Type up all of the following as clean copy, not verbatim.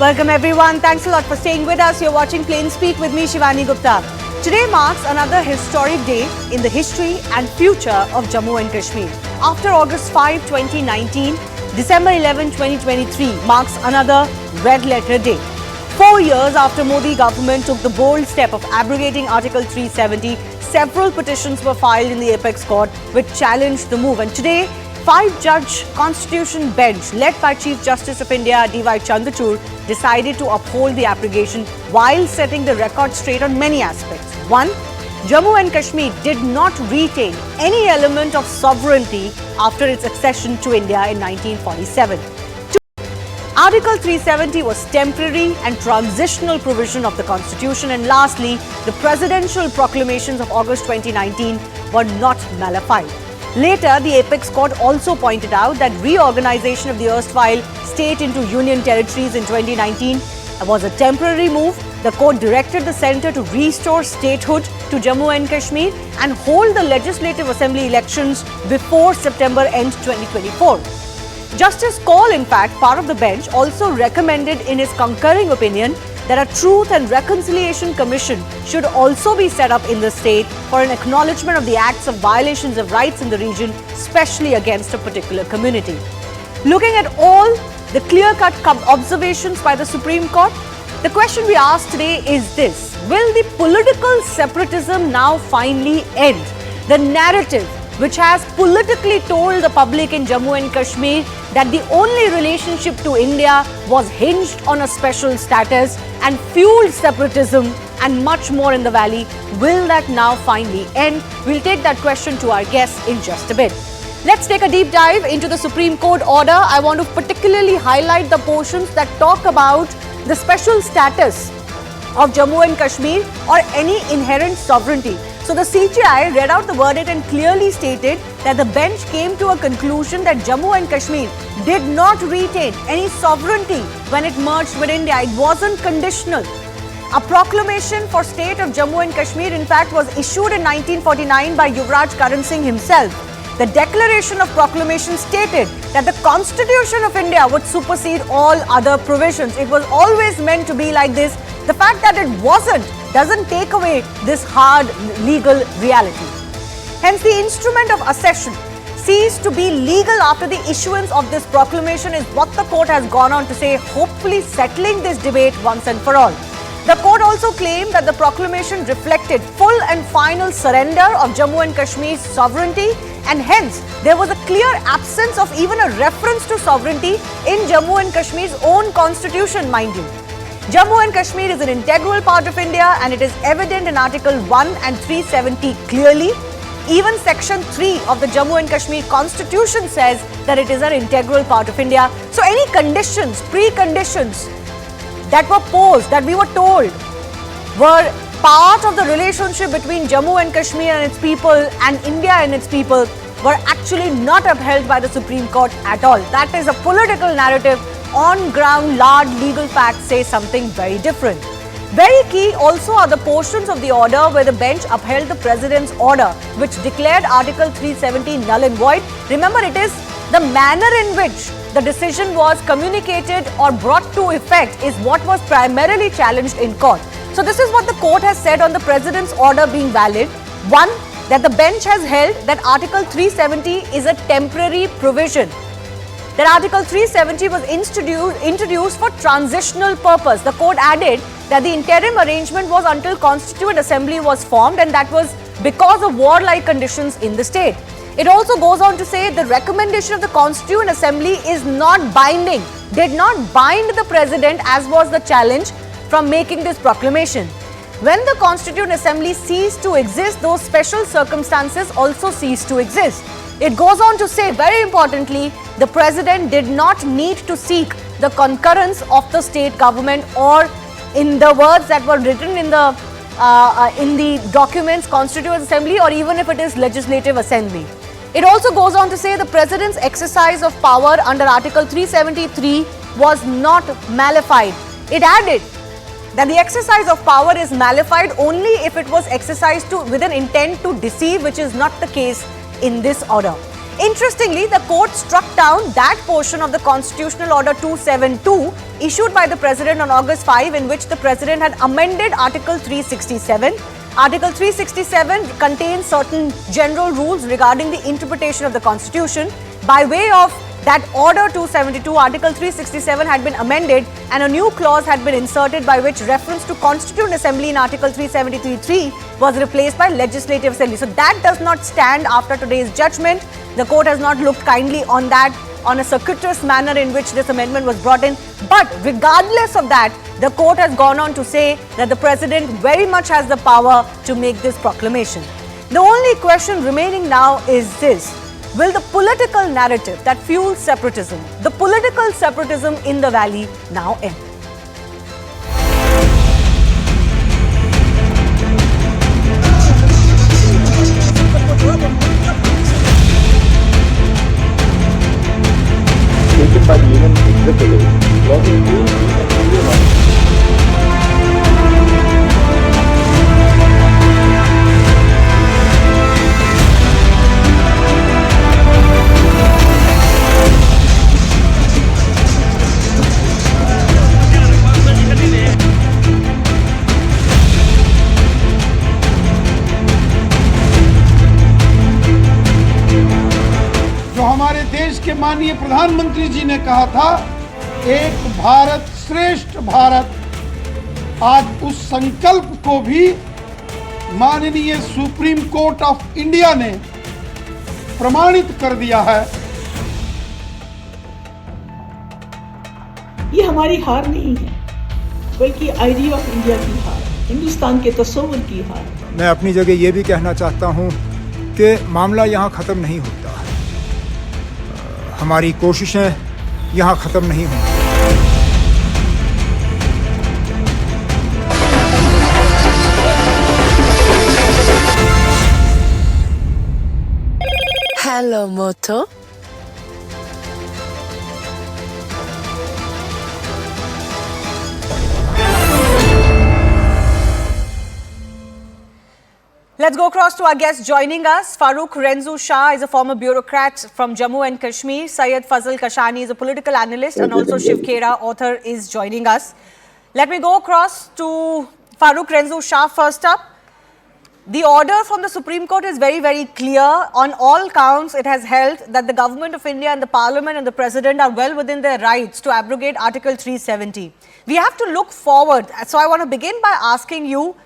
Welcome everyone. Thanks a lot for staying with us. You're watching Plain Speak with me, Shivani Gupta. Today marks another historic day in the history and future of Jammu and Kashmir. After August 5, 2019, December 11, 2023 marks another red letter day. 4 years after Modi government took the bold step of abrogating Article 370, several petitions were filed in the apex court which challenged the move. And today, 5-judge Constitution bench led by Chief Justice of India CJI Chandrachud decided to uphold the abrogation while setting the record straight on many aspects. 1. Jammu and Kashmir did not retain any element of sovereignty after its accession to India in 1947. 2. Article 370 was temporary and transitional provision of the Constitution. And lastly, the presidential proclamations of August 2019 were not nullified. Later, the apex court also pointed out that reorganization of the erstwhile state into union territories in 2019 was a temporary move. The court directed the centre to restore statehood to Jammu and Kashmir and hold the Legislative Assembly elections before September end 2024. Justice Kaul, in fact, part of the bench, also recommended in his concurring opinion that a Truth and Reconciliation Commission should also be set up in the state for an acknowledgement of the acts of violations of rights in the region, especially against a particular community. Looking at all the clear-cut observations by the Supreme Court, the question we ask today is this: will the political separatism now finally end? The narrative which has politically told the public in Jammu and Kashmir that the only relationship to India was hinged on a special status and fueled separatism and much more in the valley, will that now finally end? We'll take that question to our guests in just a bit. Let's take a deep dive into the Supreme Court order. I want to particularly highlight the portions that talk about the special status of Jammu and Kashmir or any inherent sovereignty. So the CJI read out the verdict and clearly stated that the bench came to a conclusion that Jammu and Kashmir did not retain any sovereignty when it merged with India. It wasn't conditional. A proclamation for state of Jammu and Kashmir, in fact, was issued in 1949 by Yuvraj Karan Singh himself. The declaration of proclamation stated that the Constitution of India would supersede all other provisions. It was always meant to be like this. The fact that it wasn't doesn't take away this hard legal reality. Hence, the instrument of accession ceased to be legal after the issuance of this proclamation is what the court has gone on to say, hopefully settling this debate once and for all. The court also claimed that the proclamation reflected full and final surrender of Jammu and Kashmir's sovereignty, and hence there was a clear absence of even a reference to sovereignty in Jammu and Kashmir's own constitution, mind you. Jammu and Kashmir is an integral part of India and it is evident in Article 1 and 370 clearly. Even Section 3 of the Jammu and Kashmir Constitution says that it is an integral part of India. So any conditions, preconditions that were posed, that we were told were part of the relationship between Jammu and Kashmir and its people and India and its people were actually not upheld by the Supreme Court at all. That is a political narrative. On ground, large legal facts say something very different. Very key also are the portions of the order where the bench upheld the President's order, which declared Article 370 null and void. Remember, it is the manner in which the decision was communicated or brought to effect is what was primarily challenged in court. So this is what the court has said on the President's order being valid. 1. That the bench has held that Article 370 is a temporary provision. That Article 370 was introduced for transitional purpose. The court added that the interim arrangement was until Constituent Assembly was formed, and that was because of warlike conditions in the state. It also goes on to say the recommendation of the Constituent Assembly is not binding, did not bind the President as was the challenge from making this proclamation. When the Constituent Assembly ceased to exist, those special circumstances also ceased to exist. It goes on to say, very importantly, the President did not need to seek the concurrence of the state government, or in the words that were written in the documents, Constituent Assembly, or even if it is Legislative Assembly. It also goes on to say the President's exercise of power under Article 373 was not nullified. It added that the exercise of power is nullified only if it was exercised with an intent to deceive, which is not the case in this order. Interestingly, the court struck down that portion of the Constitutional Order 272 issued by the President on August 5, in which the President had amended Article 367. Article 367 contains certain general rules regarding the interpretation of the Constitution. By way of that Order 272, Article 367 had been amended and a new clause had been inserted by which reference to Constituent Assembly in Article 373(3) was replaced by Legislative Assembly. So that does not stand after today's judgment. The court has not looked kindly on that, on a circuitous manner in which this amendment was brought in. But regardless of that, the court has gone on to say that the President very much has the power to make this proclamation. The only question remaining now is this: will the political narrative that fuels separatism, the political separatism in the valley, now end? Taken by the Union Executive, causing pain and injury. हमारे देश के माननीय प्रधानमंत्री जी ने कहा था, एक भारत श्रेष्ठ भारत, आज उस संकल्प को भी माननीय सुप्रीम कोर्ट ऑफ इंडिया ने प्रमाणित कर दिया है। ये हमारी हार नहीं है, बल्कि आइडिया ऑफ इंडिया की हार, हिंदुस्तान के तस्वुर की हार। मैं अपनी जगह ये भी कहना चाहता हूँ कि मामला यहाँ ख़त्म नहीं होता, हमारी कोशिशें यहाँ ख़त्म नहीं होंगी। Hello, Moto. Let's go across to our guest joining us. Farooq Renzu Shah is a former bureaucrat from Jammu and Kashmir. Syed Fazal Kashani is a political analyst, and also Shiv Khera, author, is joining us. Let me go across to Farooq Renzu Shah first up. The order from the Supreme Court is very, very clear. On all counts, it has held that the Government of India and the Parliament and the President are well within their rights to abrogate Article 370. We have to look forward. So I want to begin by asking you,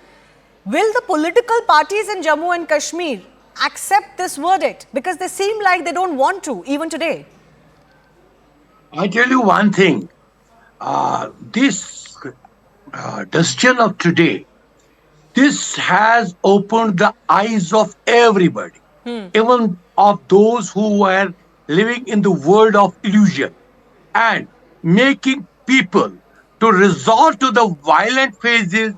will the political parties in Jammu and Kashmir accept this verdict? Because they seem like they don't want to, even today. I tell you one thing, this decision of today, this has opened the eyes of everybody, even of those who were living in the world of illusion, and making people to resort to the violent phases,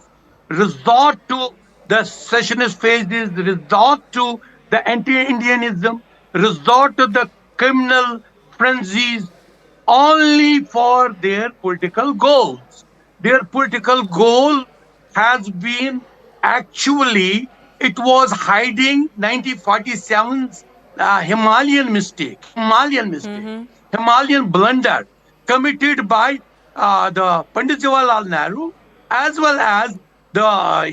resort to the secessionist phases, resort to the anti-Indianism, resort to the criminal frenzies, only for their political goals. Their political goal has been actually, it was hiding 1947's Himalayan mistake, Himalayan blunder committed by the Pandit Jawaharlal Nehru, as well as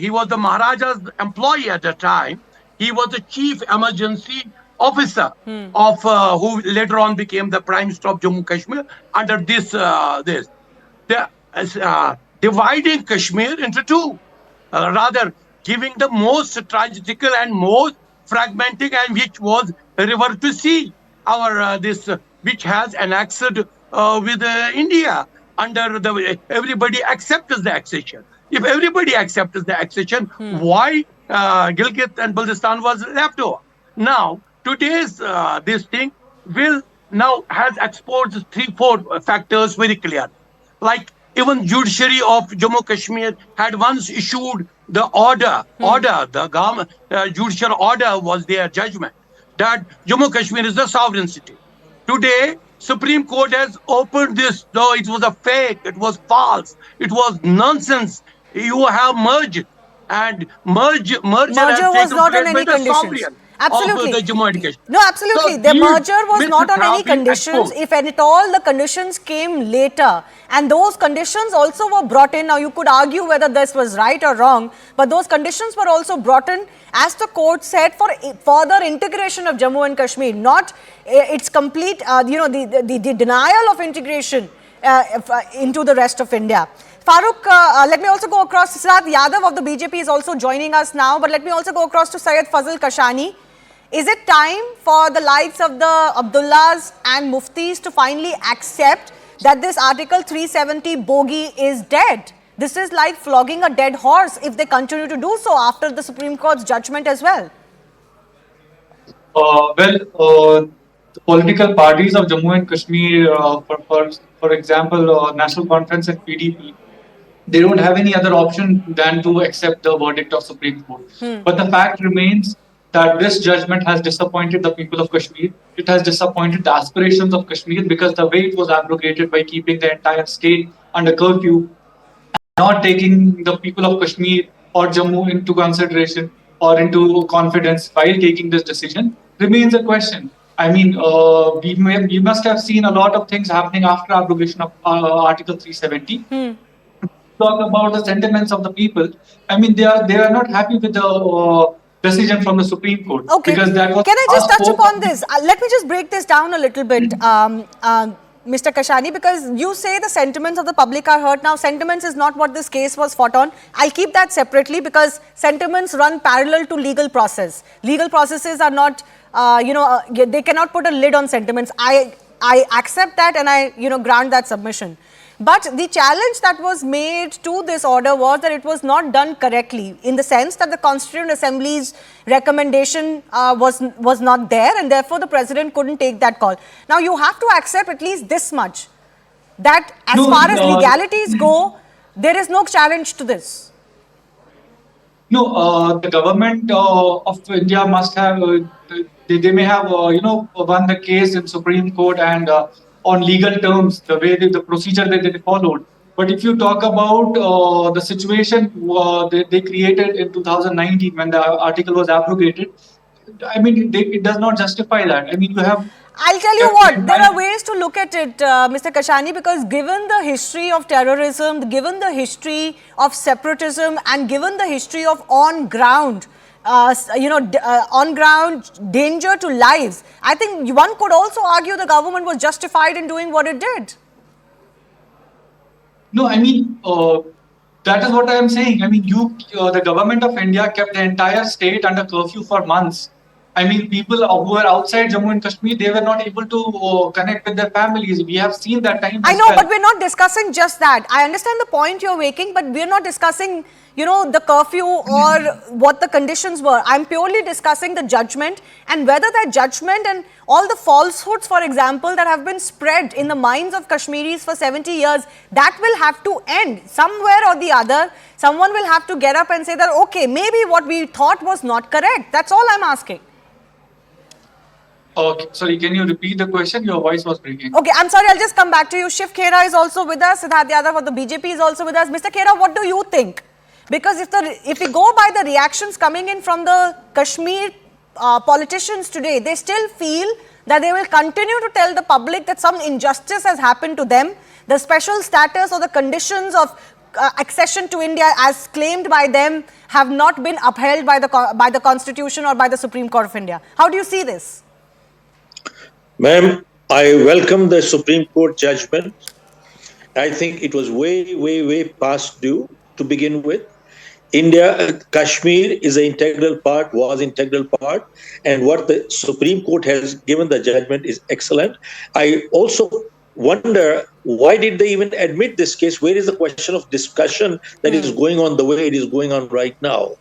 he was the Maharaja's employee at the time. He was the chief emergency officer of who later on became the Prime Minister of Jammu and Kashmir under dividing Kashmir into two, rather giving the most tragical and most fragmented, and which was a river to sea, our which has annexed with India under the everybody accepts the accession. If everybody accepts the accession, why Gilgit and Baltistan was left over? Now, today's this thing will now has exposed 3-4 factors very clear. Like even judiciary of Jammu Kashmir had once issued the order, the government judicial order was their judgment that Jammu Kashmir is the sovereign city. Today, Supreme Court has opened this. No, it was a fake. It was false. It was nonsense. You have merged, and merger was not on any conditions. Absolutely. of the Jammu and Kashmir. No, absolutely. So The these merger was myths not on any have been conditions. exposed. If at all, the conditions came later. And those conditions also were brought in. Now, you could argue whether this was right or wrong, but those conditions were also brought in, as the court said, for further integration of Jammu and Kashmir, not its complete, the denial of integration into the rest of India. Farooq, let me also go across. Siddharth Yadav of the BJP is also joining us now, but let me also go across to Syed Fazil Kashani. Is it time for the likes of the Abdullahs and Muftis to finally accept that this Article 370 bogey is dead? This is like flogging a dead horse if they continue to do so after the Supreme Court's judgment as well. The political parties of Jammu and Kashmir, for example, National Conference and PDP, they don't have any other option than to accept the verdict of Supreme Court. But the fact remains that this judgment has disappointed the people of Kashmir. It has disappointed the aspirations of Kashmir because the way it was abrogated by keeping the entire state under curfew, not taking the people of Kashmir or Jammu into consideration or into confidence while taking this decision remains a question. I mean, we must have seen a lot of things happening after abrogation of Article 370. Talk about the sentiments of the people. I mean, they are not happy with the decision from the Supreme Court. Okay. Because that was Can I just touch upon this? Let me just break this down a little bit, Mr. Kashani, because you say the sentiments of the public are hurt. Now, sentiments is not what this case was fought on. I'll keep that separately because sentiments run parallel to legal process. Legal processes are not, they cannot put a lid on sentiments. I accept that and I, grant that submission. But the challenge that was made to this order was that it was not done correctly, in the sense that the Constituent Assembly's recommendation was not there, and therefore the President couldn't take that call. Now, you have to accept at least this much, that as far as legalities go, there is no challenge to this. No, the government of India must have, they may have, won the case in Supreme Court and on legal terms, the way the procedure that they followed. But if you talk about the situation they created in 2019 when the article was abrogated, I mean, it does not justify that. I mean, you have... I'll tell you what, there are ways to look at it, Mr. Kashani, because given the history of terrorism, given the history of separatism, and given the history of on-ground, on-ground danger to lives, I think one could also argue the government was justified in doing what it did. No, I mean, that is what I am saying. I mean, the government of India kept the entire state under curfew for months. I mean, people who were outside Jammu and Kashmir, they were not able to connect with their families. We have seen that time. I know, but we're not discussing just that. I understand the point you're making, but we're not discussing, the curfew or what the conditions were. I'm purely discussing the judgment and whether that judgment and all the falsehoods, for example, that have been spread in the minds of Kashmiris for 70 years, that will have to end somewhere or the other. Someone will have to get up and say that, okay, maybe what we thought was not correct. That's all I'm asking. Okay, sorry, can you repeat the question? Your voice was breaking. Okay, I'm sorry, I'll just come back to you. Shiv Khera is also with us. Siddharth Yadav of the BJP is also with us. Mr. Khera, what do you think? Because if we go by the reactions coming in from the Kashmir politicians today, they still feel that they will continue to tell the public that some injustice has happened to them. The special status or the conditions of accession to India as claimed by them have not been upheld by the Constitution or by the Supreme Court of India. How do you see this? Ma'am, I welcome the Supreme Court judgment. I think it was way past due to begin with. Kashmir is an integral part, was integral part, and what the Supreme Court has given the judgment is excellent. I also wonder, why did they even admit this case? Where is the question of discussion that is going on the way it is going on right now?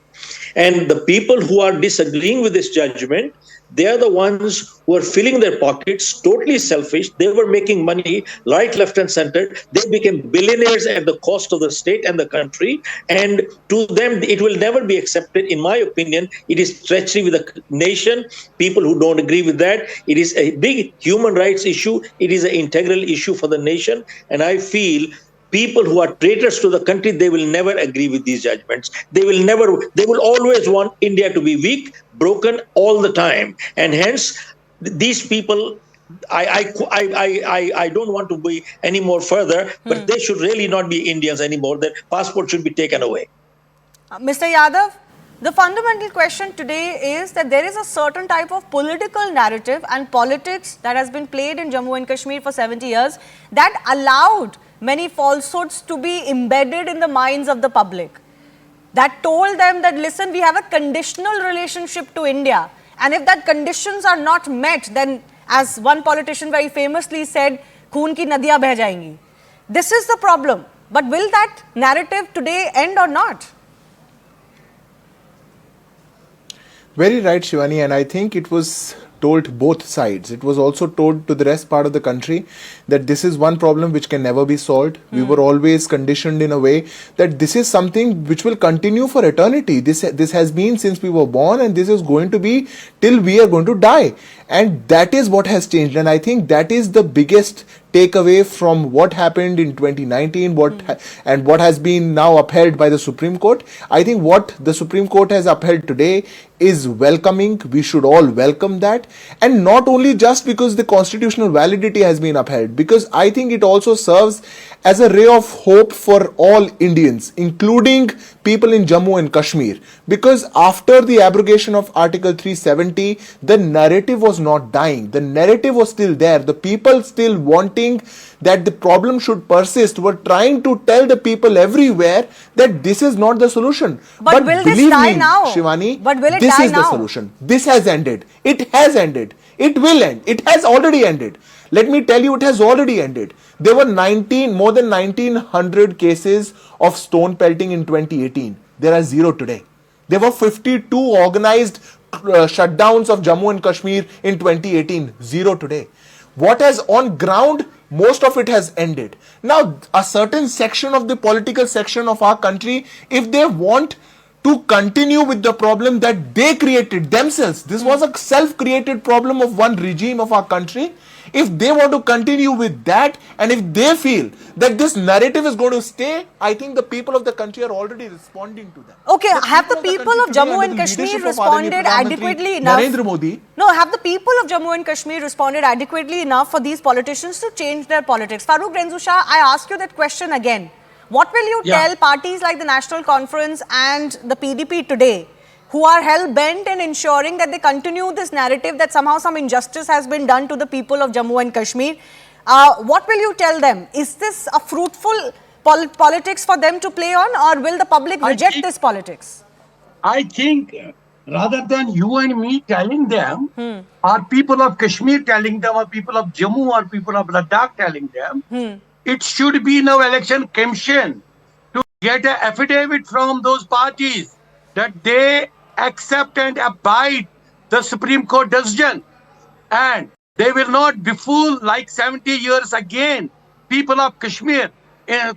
And the people who are disagreeing with this judgment, they are the ones who are filling their pockets, totally selfish. They were making money right, left, and center. They became billionaires at the cost of the state and the country. And to them, it will never be accepted. In my opinion, it is treachery with the nation. People who don't agree with that, it is a big human rights issue. It is an integral issue for the nation. And I feel people who are traitors to the country, they will never agree with these judgments. They will always want India to be weak, broken all the time. And hence, these people, I don't want to be any more further, but they should really not be Indians anymore. Their passport should be taken away. Mr. Yadav, the fundamental question today is that there is a certain type of political narrative and politics that has been played in Jammu and Kashmir for 70 years that allowed many falsehoods to be embedded in the minds of the public. That told them that, listen, we have a conditional relationship to India. And if that conditions are not met, then as one politician very famously said, "Khoon ki nadiyan beh jayengi." This is the problem. But will that narrative today end or not? Very right, Shivani, and I think it was told both sides. It was also told to the rest part of the country that this is one problem which can never be solved. We were always conditioned in a way that this is something which will continue for eternity. This has been since we were born, and this is going to be till we are going to die. And that is what has changed. And I think that is the biggest takeaway from what happened in 2019, and what has been now upheld by the Supreme Court. I think what the Supreme Court has upheld today is welcoming. We should all welcome that. And not only just because the constitutional validity has been upheld, because I think it also serves as a ray of hope for all Indians, including people in Jammu and Kashmir. Because after the abrogation of Article 370, the narrative was not dying. The narrative was still there. The people still wanting that the problem should persist were trying to tell the people everywhere that this is not the solution. But will this die now? Shivani, but will it this die is now? the solution. This has ended. It has ended. It will end. It has already ended. Let me tell you, it has already ended. There were more than 1900 cases of stone pelting in 2018. There are 0 today. There were 52 organized shutdowns of Jammu and Kashmir in 2018. 0 today. What has on ground, most of it has ended. Now, a certain section of the political section of our country, if they want to continue with the problem that they created themselves, this was a self-created problem of one regime of our country. If they want to continue with that, and if they feel that this narrative is going to stay, I think the people of the country are already responding to that. Okay, have the people of Jammu and Kashmir responded adequately enough? Narendra Modi. No, have the people of Jammu and Kashmir responded adequately enough for these politicians to change their politics? Farooq Renzusha, I ask you that question again. What will you tell parties like the National Conference and the PDP today, who are hell-bent in ensuring that they continue this narrative that somehow some injustice has been done to the people of Jammu and Kashmir? What will you tell them? Is this a fruitful politics for them to play on, or will the public reject this politics? I think rather than you and me telling them, or people of Kashmir telling them, or people of Jammu or people of Ladakh telling them, it should be now election commission to get an affidavit from those parties that they accept and abide the Supreme Court decision, and they will not befool like 70 years again people of Kashmir in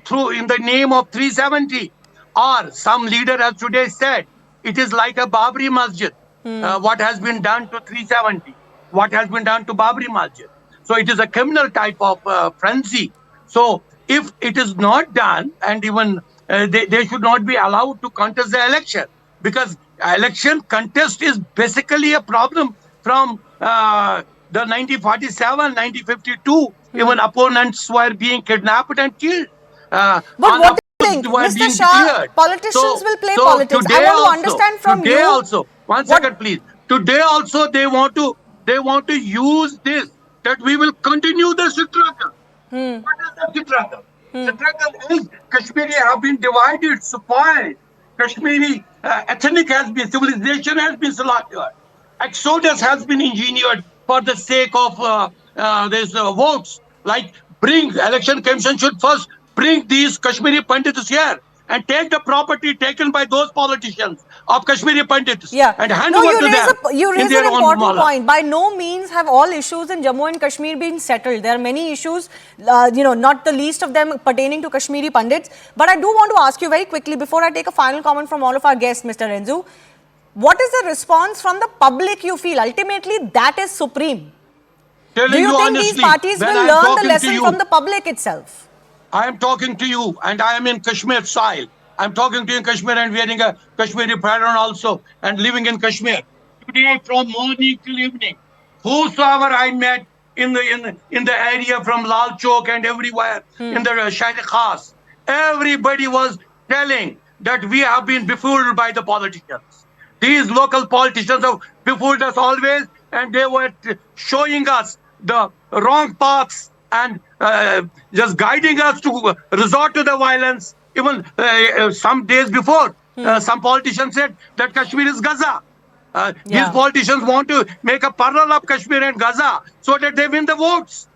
the name of 370, or some leader has today said it is like a Babri Masjid. What has been done to 370, what has been done to Babri Masjid. So it is a criminal type of frenzy. So if it is not done, and even they should not be allowed to contest the election, because election contest is basically a problem from the 1947, 1952. Even opponents were being kidnapped and killed. But what do you think, Mr. Shah? Politicians will play politics. I want to understand from you. Today also, one second, please. Today also, they want to use this, that we will continue the struggle. What is the struggle? The struggle is Kashmiri have been divided, spoiled. Kashmiri ethnic has been, civilization has been slaughtered. Exodus has been engineered for the sake of these votes. Like, election commission should first bring these Kashmiri Pandits here and take the property taken by those politicians of Kashmiri Pandits and hand over to them. You raise an important point. By no means have all issues in Jammu and Kashmir been settled. There are many issues, not the least of them pertaining to Kashmiri Pandits. But I do want to ask you very quickly, before I take a final comment from all of our guests, Mr. Renzu, what is the response from the public you feel? Ultimately, that is supreme. Do you think these parties will learn the lesson from the public itself? I am talking to you, and I am in Kashmir soil. I'm talking to you in Kashmir and wearing a Kashmiri pattern also, and living in Kashmir. Today, from morning till evening, whosoever I met in the area from Lal Chowk and everywhere in the Shahi Khas, everybody was telling that we have been befooled by the politicians. These local politicians have befooled us always, and they were showing us the wrong paths and just guiding us to resort to the violence. Even some days before, some politicians said that Kashmir is Gaza. These politicians want to make a parallel of Kashmir and Gaza so that they win the votes.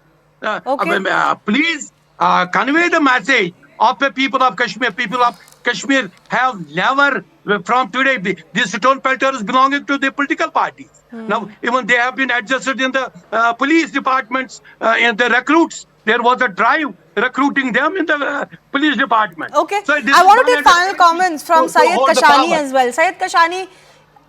Please convey the message of the people of Kashmir. People of Kashmir have never, from today, these stone pelters belonging to the political parties. Now, even they have been adjusted in the police departments, in the recruits. There was a drive recruiting them in the police department. Okay. So I want to take final comments from Syed Kashani as well. Syed Kashani,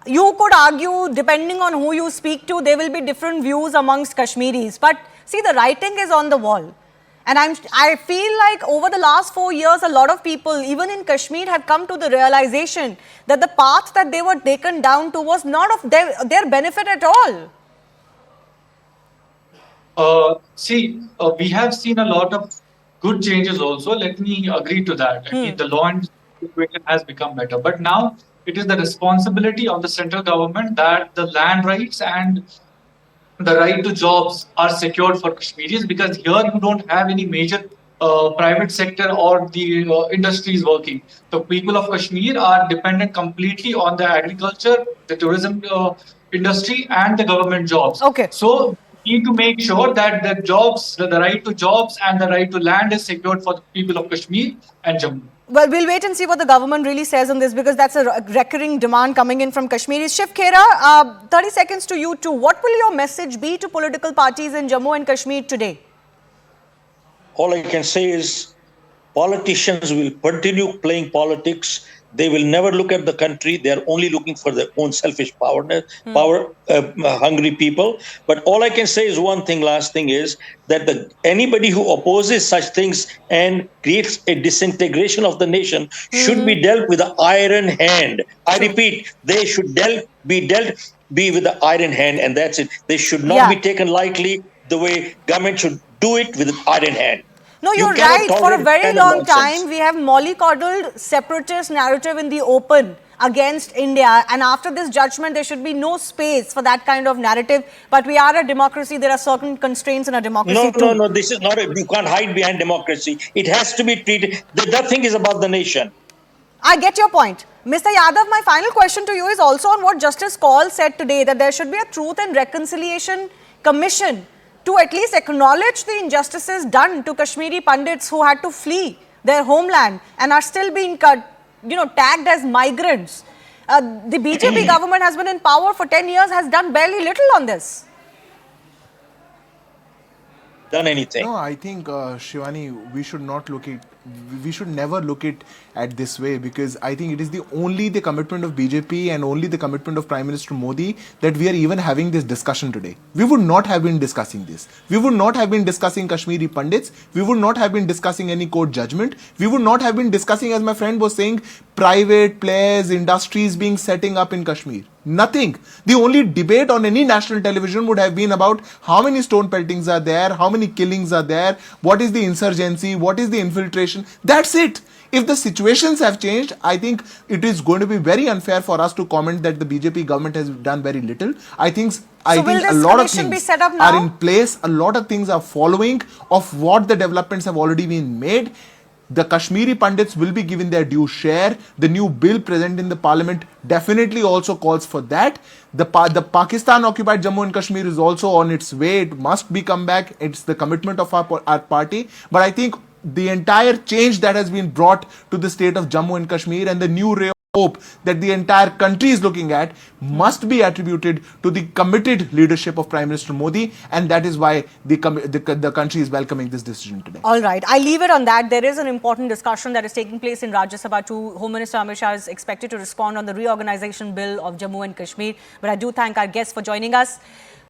you could argue, depending on who you speak to, there will be different views amongst Kashmiris. But see, the writing is on the wall. And I feel like over the last 4 years, a lot of people, even in Kashmir, have come to the realization that the path that they were taken down to was not of their benefit at all. We have seen a lot of good changes also. Let me agree to that. I mean, the law and situation has become better. But now it is the responsibility of the central government that the land rights and the right to jobs are secured for Kashmiris, because here you don't have any major private sector or the industries working. The people of Kashmir are dependent completely on the agriculture, the tourism industry, and the government jobs. Okay. So we need to make sure that the jobs, the right to jobs and the right to land is secured for the people of Kashmir and Jammu. Well, we'll wait and see what the government really says on this, because that's a recurring demand coming in from Kashmiris. Shiv Khera, 30 seconds to you too. What will your message be to political parties in Jammu and Kashmir today? All I can say is politicians will continue playing politics. They will never look at the country. They are only looking for their own selfish hungry people. But all I can say is one thing, last thing is that anybody who opposes such things and creates a disintegration of the nation should be dealt with an iron hand. I repeat, they should be with the iron hand, and that's it. They should not be taken lightly the way government should do it with an iron hand. No, you're right. For a very long time, we have mollycoddled separatist narrative in the open against India. And after this judgment, there should be no space for that kind of narrative. But we are a democracy. There are certain constraints in a democracy too. No. This is not. You can't hide behind democracy. It has to be treated. That thing is about the nation. I get your point. Mr. Yadav, my final question to you is also on what Justice Kaul said today, that there should be a Truth and Reconciliation Commission to at least acknowledge the injustices done to Kashmiri Pandits who had to flee their homeland and are still being tagged as migrants. The BJP government has been in power for 10 years, has done barely little on this. Done anything? No, I think, Shivani, we should never look at this way, because I think it is only the commitment of BJP and only the commitment of Prime Minister Modi that we are even having this discussion today. We would not have been discussing this. We would not have been discussing Kashmiri Pandits. We would not have been discussing any court judgment. We would not have been discussing, as my friend was saying, private players, industries being setting up in Kashmir. Nothing. The only debate on any national television would have been about how many stone peltings are there, how many killings are there, what is the insurgency, what is the infiltration. That's it. If the situations have changed, I think it is going to be very unfair for us to comment that the BJP government has done very little. I think a lot of things are in place. A lot of things are following of what the developments have already been made. The Kashmiri Pandits will be given their due share. The new bill present in the parliament definitely also calls for that. The Pakistan-occupied Jammu and Kashmir is also on its way. It must be come back. It's the commitment of our party. But I think the entire change that has been brought to the state of Jammu and Kashmir and the new ray of hope that the entire country is looking at must be attributed to the committed leadership of Prime Minister Modi, and that is why the country is welcoming this decision today. All right, I leave it on that. There is an important discussion that is taking place in Rajya Sabha too. Home Minister Amit Shah is expected to respond on the reorganization bill of Jammu and Kashmir. But I do thank our guests for joining us.